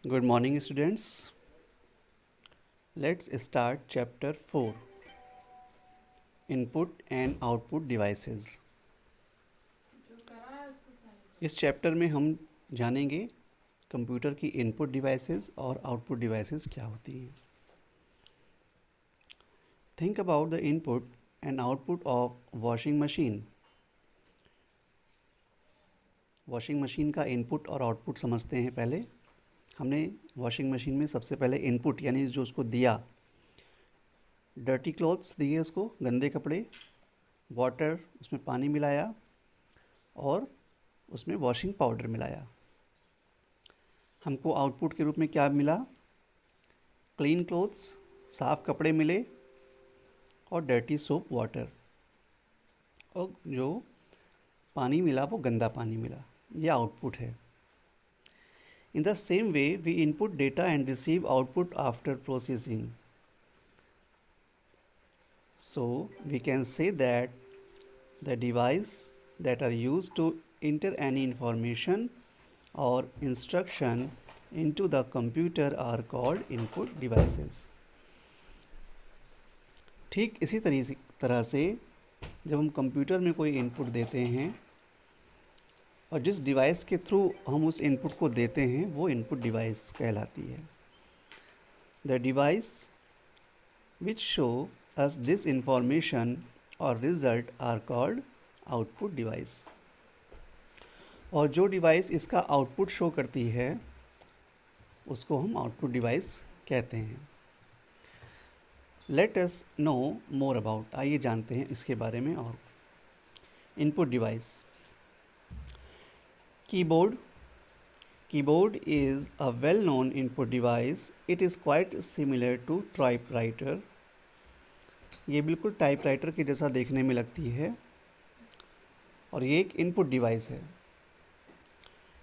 Good morning, students. Let's start chapter 4, Input and Output Devices. इस chapter में हम जानेंगे कंप्यूटर की इनपुट डिवाइसेस और आउटपुट डिवाइसेस क्या होती हैं. Think about the input and output of washing machine. Washing machine का इनपुट और आउटपुट समझते हैं. पहले हमने वॉशिंग मशीन में सबसे पहले इनपुट यानी जो उसको दिया, डर्टी क्लॉथ्स दिए उसको, गंदे कपड़े, वाटर, उसमें पानी मिलाया और उसमें वॉशिंग पाउडर मिलाया. हमको आउटपुट के रूप में क्या मिला? क्लीन क्लॉथ्स, साफ़ कपड़े मिले और डर्टी सोप वाटर, और जो पानी मिला वो गंदा पानी मिला. ये आउटपुट है. In the same way, we input data and receive output after processing. So, we can say that the device that are used to enter any information or instruction into the computer are called input devices. ठीक इसी तरह से जब हम computer में कोई input देते हैं और जिस डिवाइस के थ्रू हम उस इनपुट को देते हैं वो इनपुट डिवाइस कहलाती है. The device which show us this information और result are called output device. और जो डिवाइस इसका आउटपुट शो करती है उसको हम आउटपुट डिवाइस कहते हैं. Let us know more about. आइए जानते हैं इसके बारे में. और input device. Keyboard is a well-known input device. It is quite similar to typewriter. ये बिल्कुल टाइपराइटर के जैसा देखने में लगती है और ये एक इनपुट डिवाइस है.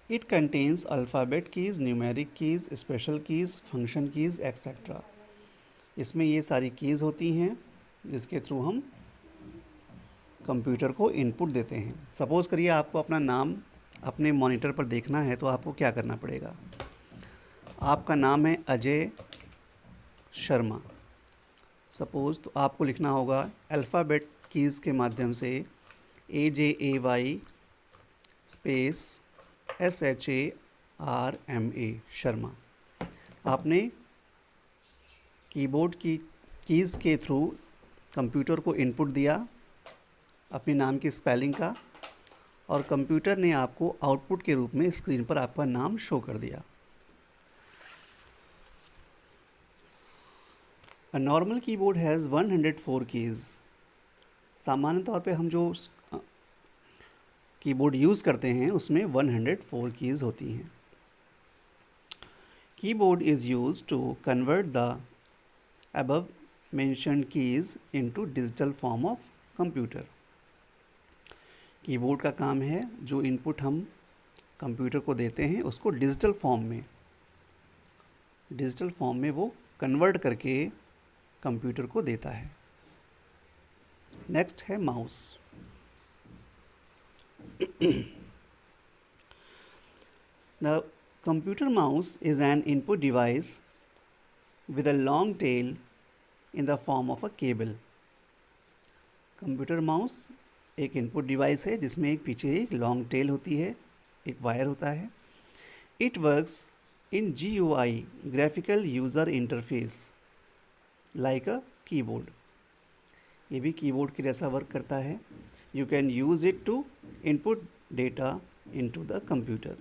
It contains alphabet keys, numeric keys, special keys, function keys, etc. इसमें ये सारी कीज़ होती हैं जिसके थ्रू हम कंप्यूटर को इनपुट देते हैं. सपोज़ करिए आपको अपना नाम अपने मॉनिटर पर देखना है तो आपको क्या करना पड़ेगा? आपका नाम है अजय शर्मा सपोज़, तो आपको लिखना होगा अल्फ़ाबेट कीज़ के माध्यम से AJAY स्पेस SHARMA शर्मा. आपने कीबोर्ड की कीज़ के थ्रू कंप्यूटर को इनपुट दिया अपने नाम की स्पेलिंग का, और कंप्यूटर ने आपको आउटपुट के रूप में स्क्रीन पर आपका नाम शो कर दिया. A normal keyboard has 104 keys. सामान्य तौर पे हम जो कीबोर्ड यूज़ करते हैं उसमें 104 कीज़ होती हैं. Keyboard is use to convert the above mentioned keys into digital form of computer. Keyboard का काम है जो इनपुट हम कंप्यूटर को देते हैं उसको डिजिटल फॉर्म में वो कन्वर्ट करके कंप्यूटर को देता है. नेक्स्ट है mouse. The computer mouse is an input device with a long tail in the form of a cable. Computer mouse एक इनपुट डिवाइस है जिसमें एक पीछे एक लॉन्ग टेल होती है, एक वायर होता है. It works in GUI graphical user interface like a keyboard. ये भी कीबोर्ड के जैसा वर्क करता है. You can use it to input data into the computer.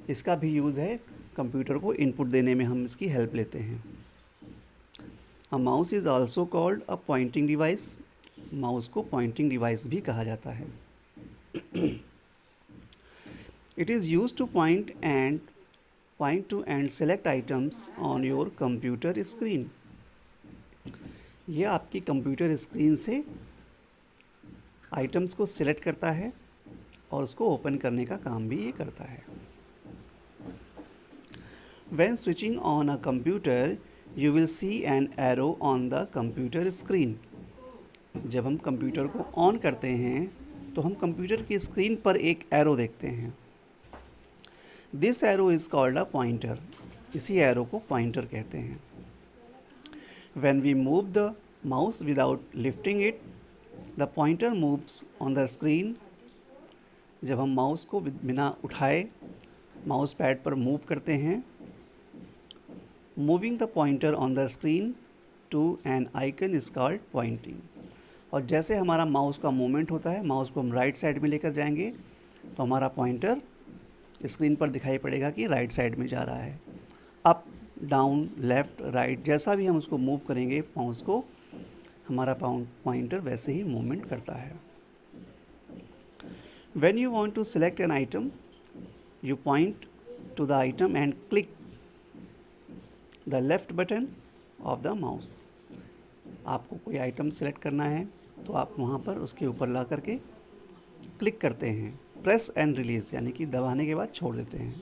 इसका भी यूज़ है, कंप्यूटर को इनपुट देने में हम इसकी हेल्प लेते हैं. A mouse is also called a pointing device. Mouse को पॉइंटिंग डिवाइस भी कहा जाता है. It is use two point two and select items on your computer screen. यह आपकी कंप्यूटर स्क्रीन से आइटम्स को सिलेक्ट करता है और उसको ओपन करने का काम भी ये करता है. When switching on a computer you will see an arrow on the computer screen. जब हम कंप्यूटर को ऑन करते हैं तो हम कंप्यूटर की स्क्रीन पर एक एरो देखते हैं. This arrow is called a pointer, इसी एरो को पॉइंटर कहते हैं। When we move the mouse without lifting it, the pointer moves on the screen. जब हम माउस को बिना उठाए माउस पैड पर मूव करते हैं, moving the pointer on the screen to an icon is called pointing. और जैसे हमारा माउस का मूवमेंट होता है, माउस को हम राइट साइड में लेकर जाएंगे तो हमारा पॉइंटर स्क्रीन पर दिखाई पड़ेगा कि राइट साइड में जा रहा है। अप, डाउन, लेफ़्ट, राइट, जैसा भी हम उसको मूव करेंगे माउस को, हमारा पॉइंटर वैसे ही मूवमेंट करता है। When you want to select an item, you point to the item and click the left button of the mouse. आपको कोई आइटम सेलेक्ट करना है तो आप वहाँ पर उसके ऊपर ला करके क्लिक करते हैं, प्रेस एंड रिलीज़, यानी कि दबाने के बाद छोड़ देते हैं।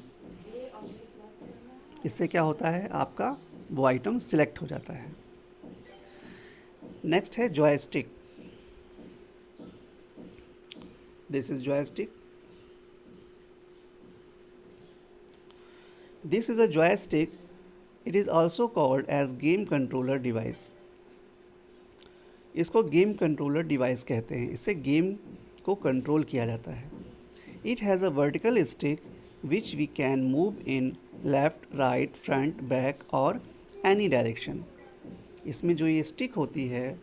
इससे क्या होता है, आपका वो आइटम सिलेक्ट हो जाता है। नेक्स्ट है joystick. This is joystick. This is a joystick. It is also called as game controller device. इसको गेम कंट्रोलर डिवाइस कहते हैं। इससे गेम को कंट्रोल किया जाता है। It has a vertical stick which we can move in left, right, front, back or any direction. इसमें जो ये स्टिक होती है,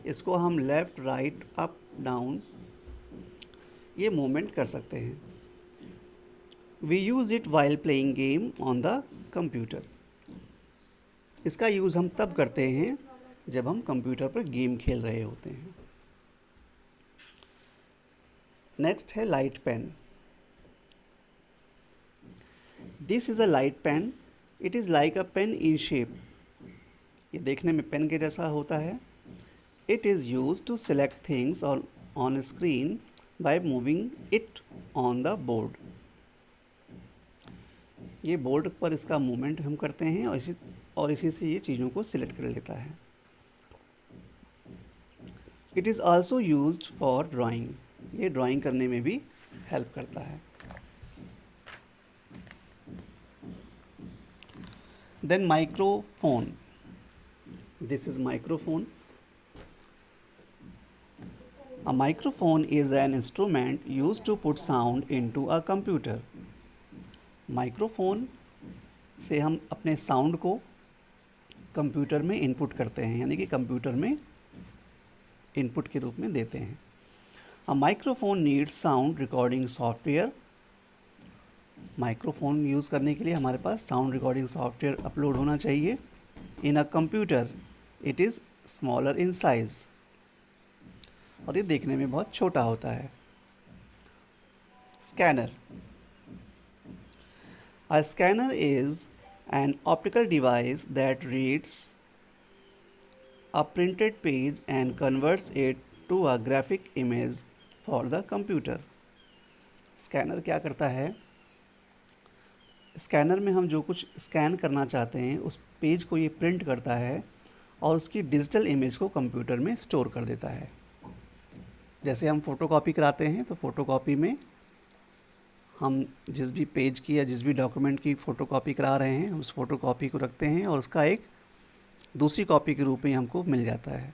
इसको हम लेफ़्ट, राइट, अप, डाउन ये मूवमेंट कर सकते हैं। We use it while playing game on the computer. इसका यूज़ हम तब करते हैं जब हम कंप्यूटर पर गेम खेल रहे होते हैं। नेक्स्ट है light pen. This is a light pen. It is like a pen in shape. ये देखने में पेन के जैसा होता है। It is use to select things on screen by moving it on the board. ये बोर्ड पर इसका मूवमेंट हम करते हैं और इसी से ये चीज़ों को सिलेक्ट कर लेता है। It is also used for drawing. ये ड्राइंग करने में भी हेल्प करता है। Then microphone. This is microphone. A microphone is an instrument used to put sound into a computer. Microphone से हम अपने साउंड को कंप्यूटर में इनपुट करते हैं, यानी कि कंप्यूटर में इनपुट के रूप में देते हैं। A microphone needs sound recording software. Microphone use करने के लिए हमारे पास साउंड रिकॉर्डिंग सॉफ्टवेयर अपलोड होना चाहिए। In a computer it is smaller in size. और ये देखने में बहुत छोटा होता है। Scanner. A scanner is an optical device that reads a printed page and converts it to a graphic image for the computer. Scanner क्या करता है, स्कैनर में हम जो कुछ स्कैन करना चाहते हैं उस पेज को ये प्रिंट करता है और उसकी डिजिटल इमेज को कंप्यूटर में स्टोर कर देता है। जैसे हम फ़ोटोकॉपी कराते हैं तो फ़ोटोकॉपी में हम जिस भी पेज की या जिस भी डॉक्यूमेंट की फ़ोटोकॉपी करा रहे हैं उस फ़ोटोकॉपी को रखते हैं और उसका एक दूसरी कॉपी के रूप में हमको मिल जाता है।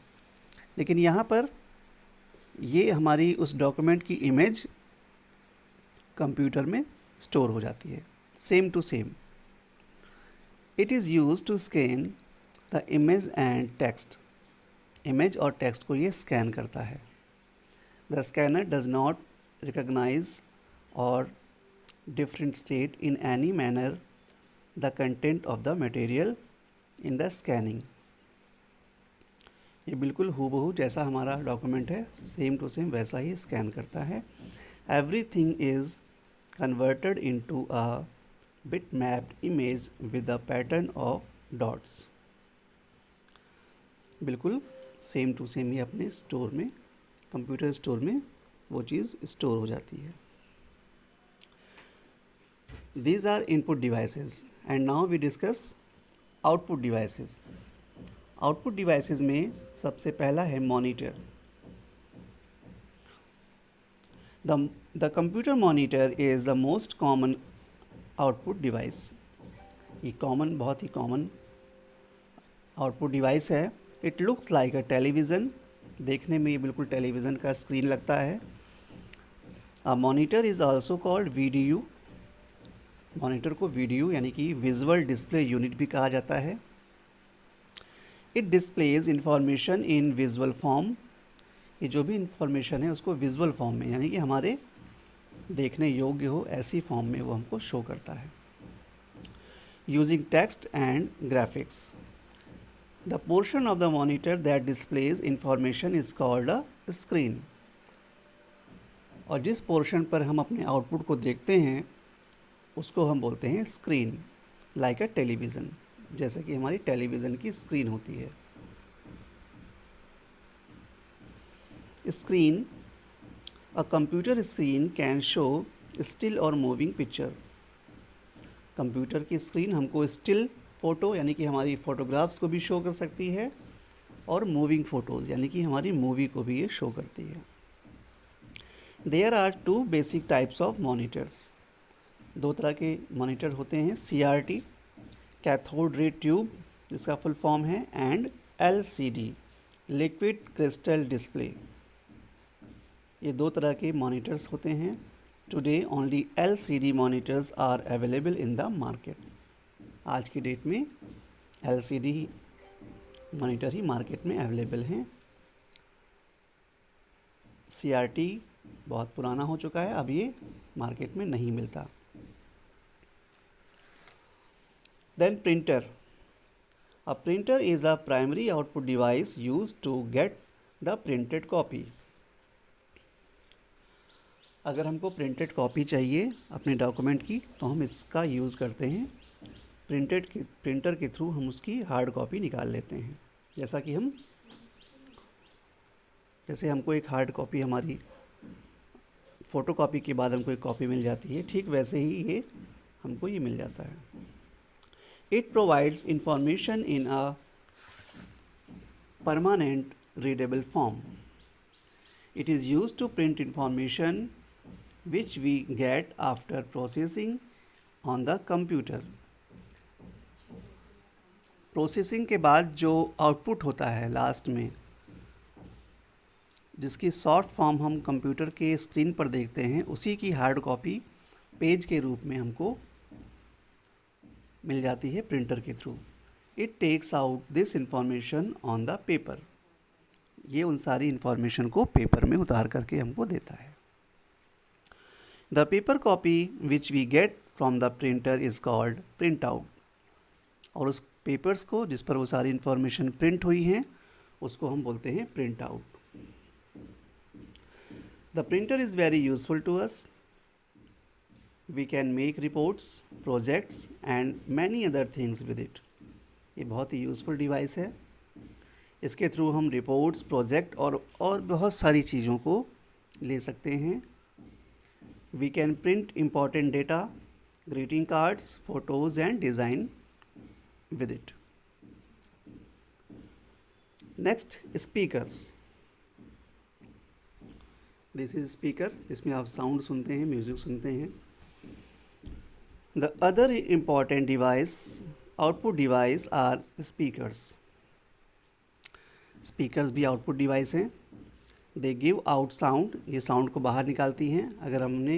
लेकिन यहाँ पर ये हमारी उस डॉक्यूमेंट की इमेज कंप्यूटर में स्टोर हो जाती है, same to same. It is use to scan the image and text. Image और टेक्स्ट को ये स्कैन करता है। The scanner does not recognise और differentiate in any manner the content of the material in the scanning. ये बिल्कुल हूबहू जैसा हमारा डॉक्यूमेंट है, सेम टू सेम वैसा ही स्कैन करता है। Everything is converted into a bit mapped image with a pattern of dots. बिल्कुल सेम टू सेम ही अपने स्टोर में, कंप्यूटर स्टोर में वो चीज़ स्टोर हो जाती है। These are input devices and now we discuss output devices. Output devices में सबसे पहला है monitor. The computer monitor is the most common output device. ये कॉमन, बहुत ही कॉमन आउटपुट डिवाइस है। It looks like a television, देखने में ये बिल्कुल टेलीविज़न का स्क्रीन लगता है। A monitor is also called VDU, monitor को वीडीयू यानी कि विजुअल डिस्प्ले यूनिट भी कहा जाता है। It displays information in visual form, ये जो भी इंफॉर्मेशन है उसको विजुअल फॉर्म में यानी कि हमारे देखने योग्य हो ऐसी फॉर्म में वो हमको शो करता है। Using text and graphics, the portion of the monitor that displays information is called a screen, और जिस पोर्शन पर हम अपने आउटपुट को देखते हैं उसको हम बोलते हैं स्क्रीन। लाइक अ टेलीविज़न, जैसे कि हमारी टेलीविज़न की स्क्रीन होती है। Screen, a computer screen can show still और मूविंग पिक्चर, कंप्यूटर की स्क्रीन हमको स्टिल फ़ोटो यानी कि हमारी फ़ोटोग्राफ्स को भी शो कर सकती है, और मूविंग फ़ोटोज़ यानी कि हमारी मूवी को भी ये शो करती है। There are two basic types of monitors, दो तरह के मॉनिटर होते हैं। CRT, कैथोड रे ट्यूब, जिसका फुल फॉर्म है, and LCD, liquid crystal display. ये दो तरह के मॉनिटर्स होते हैं। Today only LCD monitors are available in the market, आज की डेट में LCD मॉनिटर ही मार्केट में अवेलेबल हैं। CRT बहुत पुराना हो चुका है, अब ये मार्केट में नहीं मिलता। Then printer. A printer is a primary output device used to get the printed copy. अगर हमको प्रिंटेड कॉपी चाहिए अपने डॉक्यूमेंट की तो हम इसका यूज़ करते हैं। प्रिंटर के थ्रू हम उसकी हार्ड कॉपी निकाल लेते हैं। जैसे हमको एक हार्ड कॉपी हमारी फ़ोटो कॉपी के बाद हमको एक कॉपी मिल जाती है, ठीक वैसे ही ये हमको ये मिल जाता है। It provides information in a permanent readable form. It is used to print information which we get after processing on the computer. Processing के बाद जो आउटपुट होता है लास्ट में, जिसकी शॉर्ट फॉर्म हम कंप्यूटर के स्क्रीन पर देखते हैं, उसी की हार्ड कॉपी पेज के रूप में हमको मिल जाती है प्रिंटर के थ्रू। It takes out this information on the paper, ये उन सारी इंफॉर्मेशन को पेपर में उतार करके हमको देता है। The paper copy which we get from the printer is called print out, और उस पेपर्स को जिस पर वो सारी इंफॉर्मेशन प्रिंट हुई हैं उसको हम बोलते हैं print out. The printer is very useful to us, we can make reports, projects and many other things with it. ये बहुत ही यूज़फुल डिवाइस है। इसके थ्रू हम रिपोर्ट्स, प्रोजेक्ट और बहुत सारी चीज़ों को ले सकते हैं। We can print important data, greeting cards, photos and design with it. Next, speakers. This is speaker, इसमें आप साउंड सुनते हैं, म्यूज़िक सुनते हैं। The other important output device are speakers. Speakers भी output device हैं। They give out sound, ये sound को बाहर निकालती हैं। अगर हमने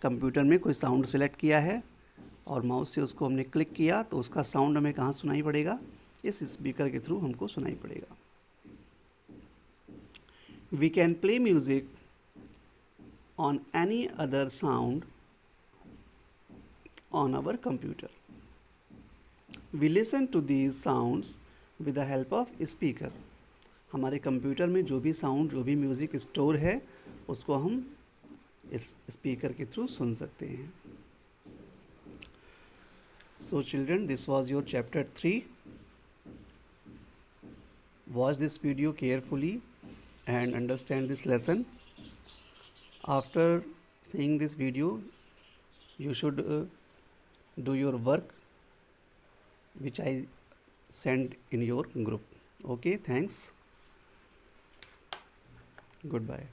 कंप्यूटर में कोई साउंड सेलेक्ट किया है और माउस से उसको हमने क्लिक किया तो उसका साउंड हमें कहाँ सुनाई पड़ेगा, इस स्पीकर के थ्रू हमको सुनाई पड़ेगा। We can play music on any other sound on our computer. We listen to these sounds with the help of speaker. हमारे कंप्यूटर में जो भी साउंड, जो भी म्यूज़िक स्टोर है उसको हम इस स्पीकर के थ्रू सुन सकते हैं। So children, this was your chapter 3. Watch this video carefully and understand this lesson. After seeing this video, you should do your work which I send in your group. Okay, thanks. Goodbye.